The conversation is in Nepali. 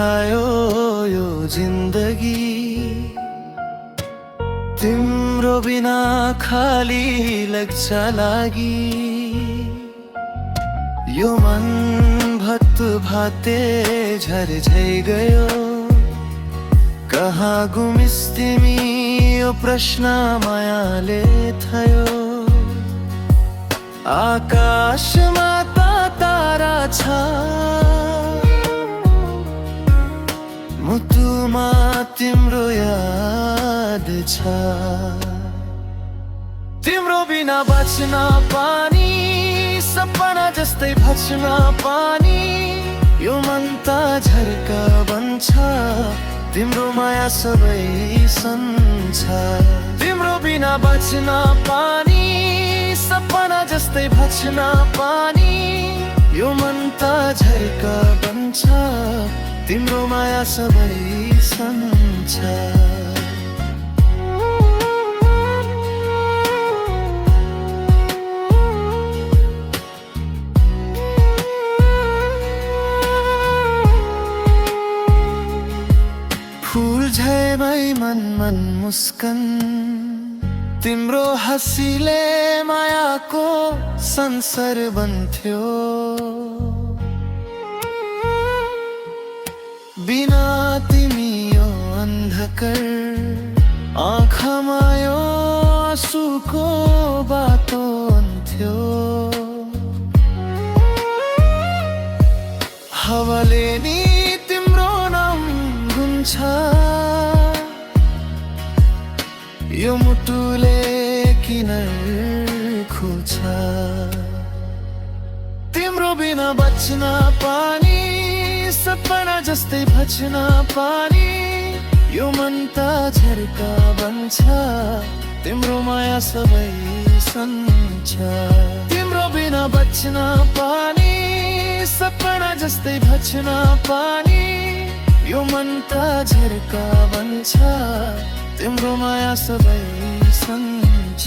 बितायो यो जिन्दगी तिम्रो बिना खाली लाग्छ लागि यो मन भत्त भाते झर्झै गयो कहाँ गुमिस तिमी यो प्रश्न मायाले थयो आकाशमा तारा छ मुटुमा तिम्रो याद छ तिम्रो बिना बच्न पानी सपना जस्तै भच्न पानी यो मन त झर्का बन्छ तिम्रो माया सबै सन्छ तिम्रो बिना बच्न पानी सपना जस्तै भच्न पानी यो मन त झर्का बन्छ तिम्रो माया सबै सन्छ फूल झैमै मन मन मुस्कन तिम्रो हसीले मायाको संसार बन्थ्यो बिना तिमी यो अन्धकार आँखामा यो आँसुको बाटो हुन्थ्यो हावाले नि तिम्रो नाम गुन्छ यो मुटुले किन खोज्छ तिम्रो बिना बच्न पानी सपना जस्तै भच्न पानी यो मन त झर्का बन्छ तिम्रो माया सबै सन्छ तिम्रो बिना बच्न पानी सपना जस्तै भच्न पानी यो मन त झर्का बन्छ तिम्रो माया सबै सन्छ